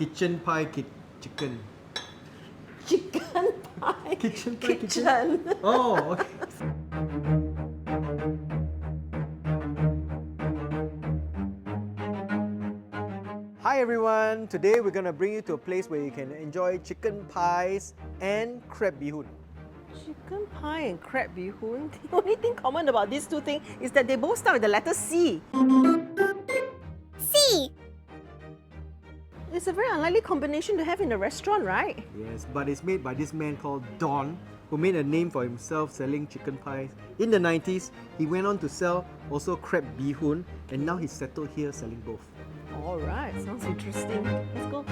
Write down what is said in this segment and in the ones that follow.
Kitchen pie, chicken. Chicken pie. Kitchen pie, Kitchen. Oh, okay. Hi everyone, today we're gonna bring you to a place where you can enjoy chicken pies and crab bee hoon. Chicken pie and crab bee hoon. The only thing common about these two things is that they both start with the letter C. C. It's a very unlikely combination to have in a restaurant, right? Yes, but it's made by this man called Don, who made a name for himself selling chicken pies. In the 90s, he went on to sell also crab bee hoon, and now he's settled here selling both. Alright, sounds interesting. Let's go.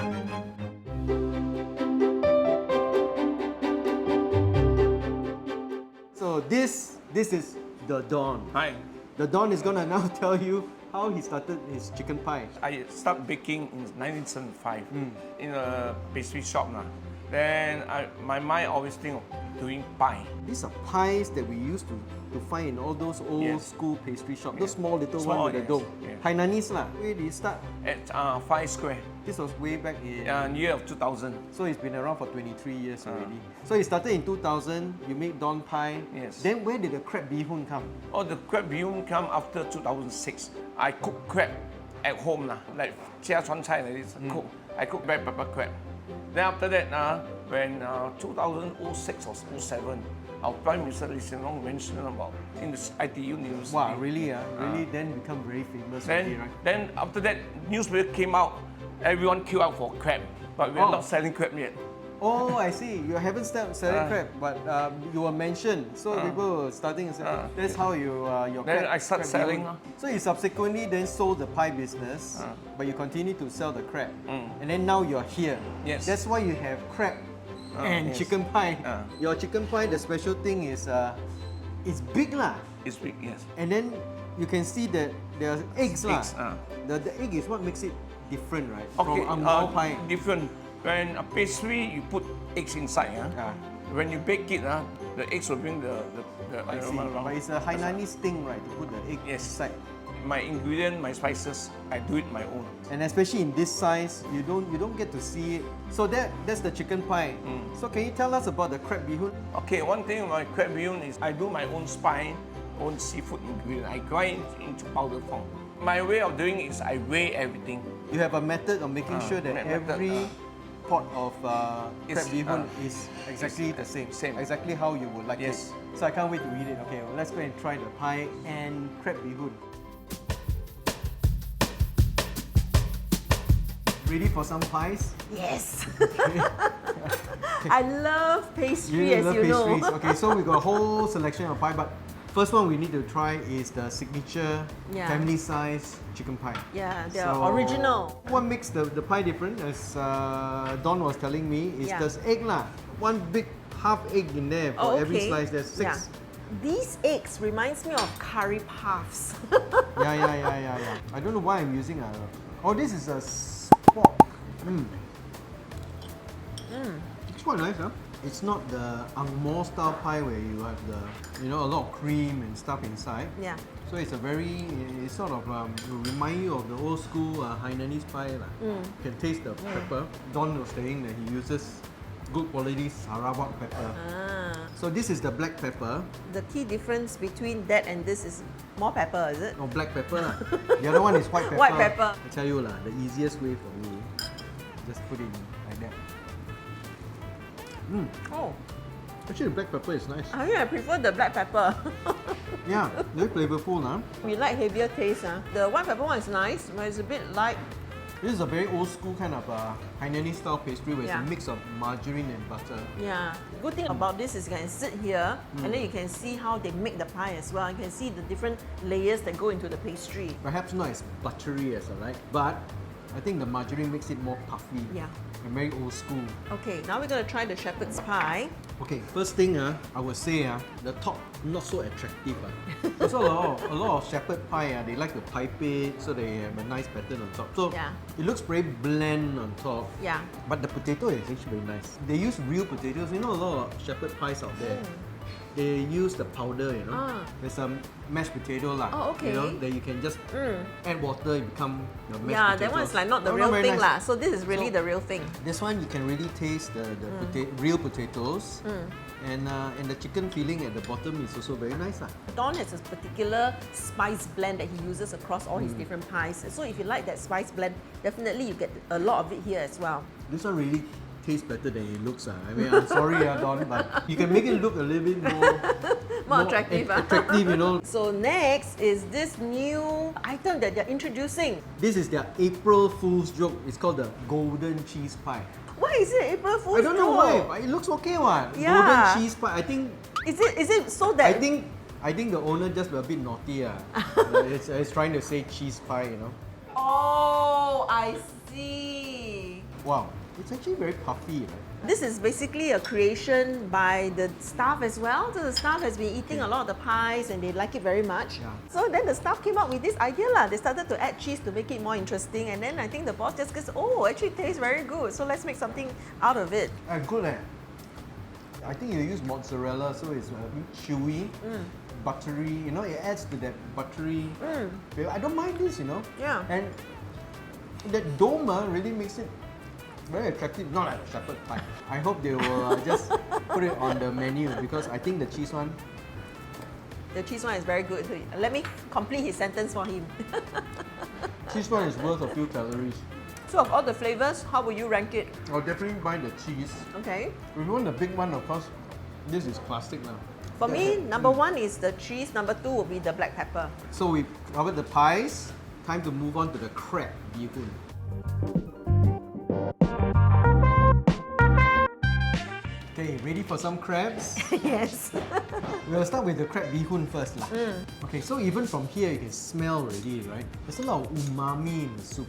So this is the Don. Hi. The Don is gonna now tell you how he started his chicken pie. I started baking in 1975 in a pastry shop. Then my mind always think of doing pie. These are pies that we used to find in all those old school pastry shops. Those small little ones with the dough. Hainanese lah. Where did you start? At 5 Square, This was way back in... year of 2000. So it's been around for 23 years already. So you started in 2000, you made Don pie. Yes. Then where did the crab bee hoon come? Oh, the crab bee hoon come after 2006. I cook crab at home like 家川菜 like this. Cook. I cook black pepper crab. Then after that, when 2006 or 2007, our Prime Minister Lee Hsien Loong mentioned about in the ITU University. Wow, really? Really then become very famous already, right? Then after that, newspaper came out. Everyone queued out for crab, but we're not selling crab yet. Oh, I see. You haven't started selling crab, but you were mentioned. So people were starting to say, that's how you your Then crab. I start crab selling. bee hoon. So you subsequently then sold the pie business, but you continue to sell the crab. And then now you're here. Yes. That's why you have crab and chicken pie. Your chicken pie, the special thing is it's big lah. It's big, yes. And then you can see that there are eggs lah. Eggs, The egg is what makes it different, right? Okay, From angmoh pie. different. When a pastry, you put eggs inside. When you bake it, the eggs will bring the I see. aroma around. But it's a Hainanese thing, right? To put the egg inside. My ingredient, my spices, I do it my own. And especially in this size, you don't get to see it. So that's the chicken pie. So can you tell us about the crab bee hoon? Okay, one thing about crab bee hoon is I do my own spine, own seafood ingredient. I grind it into powder form. My way of doing it is I weigh everything. You have a method of making sure that every pot of crab bee hoon is exactly the same. Exactly how you would like it. So I can't wait to eat it. Okay, well, let's go and try the pie and crab bee hoon. Ready for some pies? Yes. I love pastry, as love you pastries. know. Okay, so we got a whole selection of pie, but first one we need to try is the signature family size chicken pie. Yeah, they're original. What makes the pie different, as Don was telling me, is there's egg lah. One big half egg in there for every slice. There's 6. Yeah. These eggs reminds me of curry puffs. Yeah. I don't know why I'm using a... Oh, this is a spork. It's quite nice, huh? It's not the angmoh style pie where you have the, a lot of cream and stuff inside. Yeah. So it's it sort of will remind you of the old school Hainanese pie. You can taste the pepper. Don was saying that he uses good quality Sarawak pepper. So this is the black pepper. The key difference between that and this is more pepper, is it? Oh, black pepper lah. The other one is white pepper. White pepper. I tell you lah, the easiest way for me, just put it in like that. Oh, Actually, the black pepper is nice. I prefer the black pepper. Yeah, very flavorful. We like heavier taste. The white pepper one is nice, but it's a bit light. This is a very old school kind of Hainanese style pastry where it's a Yeah. mix of margarine and butter. Yeah. Good thing about this is you can sit here and then you can see how they make the pie as well. You can see the different layers that go into the pastry. Perhaps not as buttery as I like, but I think the margarine makes it more puffy. Yeah. And very old school. Okay, now we're going to try the shepherd's pie. Okay, first thing I would say the top not so attractive. There's a lot of shepherd pie, they like to pipe it so they have a nice pattern on top. So it looks very bland on top. Yeah. But the potato is actually very nice. They use real potatoes. A lot of shepherd pies out there. they use the powder, you know. Ah. There's some mashed potato lah. Oh, okay. You know, that you can just add water, it become your mashed Yeah, potatoes. that one is like not the Oh, real very thing nice. lah. So this is really So- the real thing. This one you can really taste the real potatoes, and the chicken filling at the bottom is also very nice lah. Don has a particular spice blend that he uses across all his different pies. So if you like that spice blend, definitely you get a lot of it here as well. This one really tastes better than it looks. I mean, I'm sorry, Don, but you can make it look a little bit more attractive. attractive, you know. So next is this new item that they're introducing. This is their April Fool's joke. It's called the golden cheese pie. Why is it April Fool's I don't know why, joke? but it looks okay, what? Yeah. Golden cheese pie. I think Is it so that I think the owner just a bit naughty. It's trying to say cheese pie, you know. Oh, I see. Wow, it's actually very puffy, right? This is basically a creation by the staff as well. So the staff has been eating a lot of the pies and they like it very much. Yeah. So then the staff came up with this idea lah. They started to add cheese to make it more interesting, and then I think the boss just goes, oh, actually tastes very good. So let's make something out of it. Good eh. I think you use mozzarella, so it's a bit chewy, buttery. You know, it adds to that buttery flavor. I don't mind this, you know. Yeah. And that dome really makes it very attractive, not like a shepherd pie. I hope they will just put it on the menu because I think the cheese one. The cheese one is very good. Let me complete his sentence for him. Cheese one is worth a few calories. So of all the flavors, how would you rank it? I'll definitely buy the cheese. Okay. If you want the big one, of course, this is classic now. For me, number one is the cheese. Number two will be the black pepper. So we covered the pies. Time to move on to the crab bee hoon. Okay, ready for some crabs? Yes. We'll start with the crab bee hoon first lah. Okay, so even from here you can smell already, right? There's a lot of umami in the soup.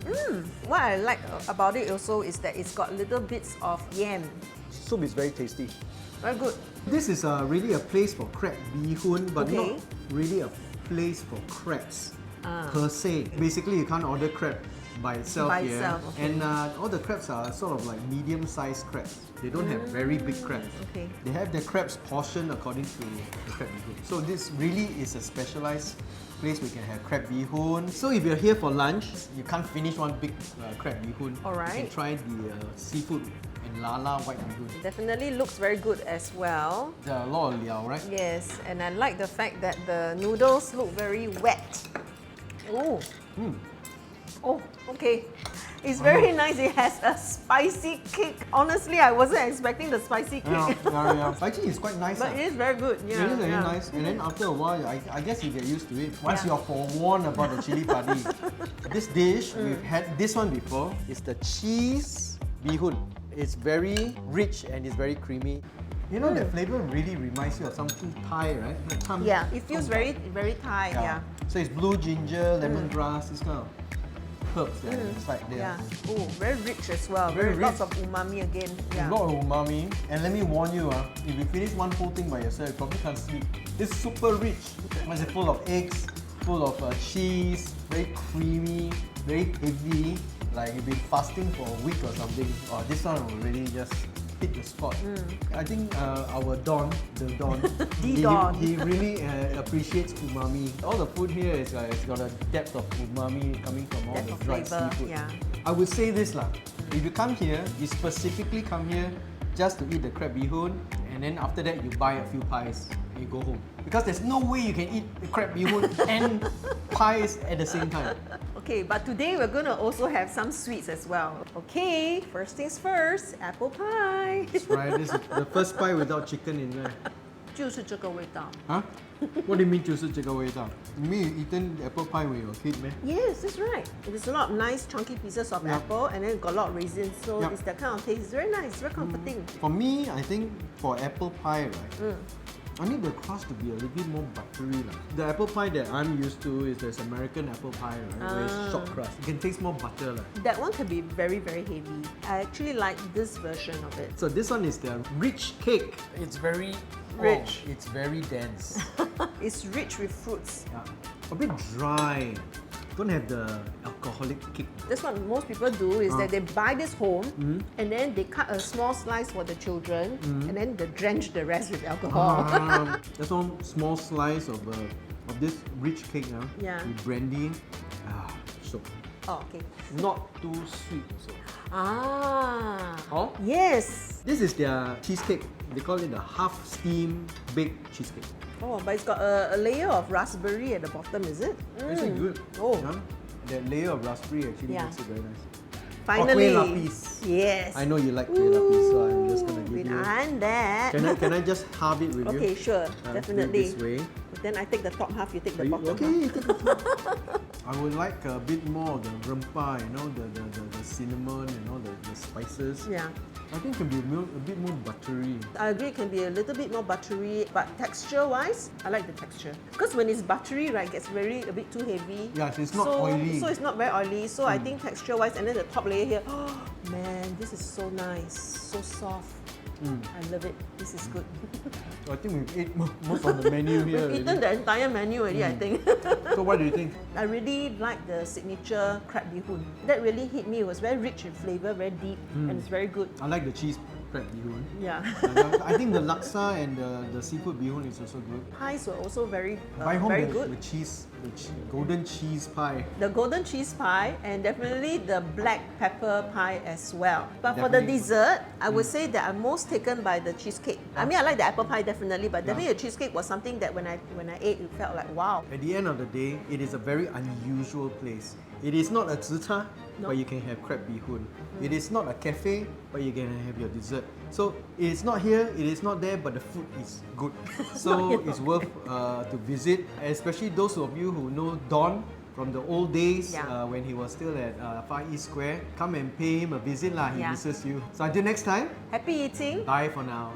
What I like about it also is that it's got little bits of yam. Soup is very tasty. Very good. This is really a place for crab bee hoon, but Okay. not really a place for crabs per se. Basically, you can't order crab by itself By here. itself, okay. And all the crabs are sort of like medium-sized crabs. They don't have very big crabs. Okay. They have their crabs portioned according to the crab bee hoon. So this really is a specialized place we can have crab bee hoon. So if you're here for lunch, you can't finish one big crab bee hoon. Alright. You can try the seafood and lala white bee hoon. Definitely looks very good as well. There are a lot of liao, right? Yes, and I like the fact that the noodles look very wet. Oh. Oh, okay. It's very nice. It has a spicy kick. Honestly, I wasn't expecting the spicy kick. Yeah. Actually, it's quite nice. But it is very good. Yeah, It is very yeah. nice. And then after a while, I guess you get used to it. Once Yeah. you're forewarned about the chili padi. This dish, we've had this one before. It's the cheese bee hoon. It's very rich and it's very creamy. You know, the flavor really reminds you of something Thai, right? Like Yeah, it feels very, very Thai. Yeah. So it's blue ginger, lemongrass, this kind of herbs that are inside there. Yeah. Oh, very rich as well. Very Lots rich. of umami again. A Yeah. lot of umami. And let me warn you, if you finish one whole thing by yourself, you probably can't sleep. It's super rich. It's full of eggs, full of cheese, very creamy, very heavy. Like you've been fasting for a week or something. Or this one will really just hit the spot. I think our Don, The he, Don. he really appreciates umami. All the food here is it's got a depth of umami coming from all Depth the of dried flavour, seafood. yeah. I would say this lah. If you come here, you specifically come here just to eat the crab bee hoon, and then after that you buy a few pies and you go home. Because there's no way you can eat the crab bee hoon and pies at the same time. Okay, but today we're going to also have some sweets as well. Okay, first things first, apple pie. That's right, this is the first pie without chicken in there. 就是这个味道. Huh? What do you mean 就是这个味道? You mean you eaten apple pie when you were a kid, man? Yes, that's right. There's a lot of nice chunky pieces of Yeah. apple and then got a lot of raisins. So Yeah. it's that kind of taste. It's very nice, very comforting. For me, I think for apple pie, right? I need the crust to be a little bit more buttery. The apple pie that I'm used to is this American apple pie, right? Where it's short crust. You can taste more butter. That one can be very, very heavy. I actually like this version of it. So this one is the rich cake. It's very Rich. it's very dense. It's rich with fruits. Yeah. A bit dry. Don't have the alcohol call it cake. That's what most people do, is that they buy this home and then they cut a small slice for the children and then they drench the rest with alcohol. That's one small slice of this rich cake Yeah. with brandy. So Oh, okay. not too sweet also. Ah. Oh? Yes. This is their cheesecake. They call it a half steam baked cheesecake. Oh, but it's got a layer of raspberry at the bottom, is it? Actually good. Oh. That layer of raspberry actually Yeah. makes it very nice. Finally. Kueh lapis. Yes. I know you like kueh lapis, so I'm just gonna give you. And that. Can I just halve it with you? Okay, sure. Do it Definitely. this way. Then I take the top half, you take the Are you- bottom okay, half. you take the top. I would like a bit more of the rempah, the cinnamon and all the spices. Yeah. I think it can be a bit more buttery. I agree, it can be a little bit more buttery, but texture-wise, I like the texture. Because when it's buttery, right, it gets a bit too heavy. Yes, it's not so, oily. So it's not very oily. So I think texture-wise, and then the top layer here, oh man, this is so nice, so soft. I love it. This is good. So I think we've ate most of the menu here. We've eaten the entire menu already, I think. So what do you think? I really like the signature crab bee hoon. That really hit me. It was very rich in flavour, very deep, and it's very good. I like the cheese crab bee hoon. Yeah. I think the laksa and the seafood bee hoon is also good. Pies were also very, Buy home very the, good. the golden cheese pie. The golden cheese pie and definitely the black pepper pie as well. But for the Definitely. dessert, I would say that I'm most taken by the cheesecake. I mean, I like the apple pie definitely, but definitely the cheesecake was something that when I ate, it felt like wow. At the end of the day, it is a very unusual place. It is not a zicha, but you can have crab bee hoon. It is not a cafe, but you can have your dessert. So it is not here, it is not there, but the food is good. So it's worth to visit, especially those of you who know Don from the old days Yeah. when he was still at Far East Square. Come and pay him a visit lah. He Yeah. misses you. So until next time, Happy eating! bye for now.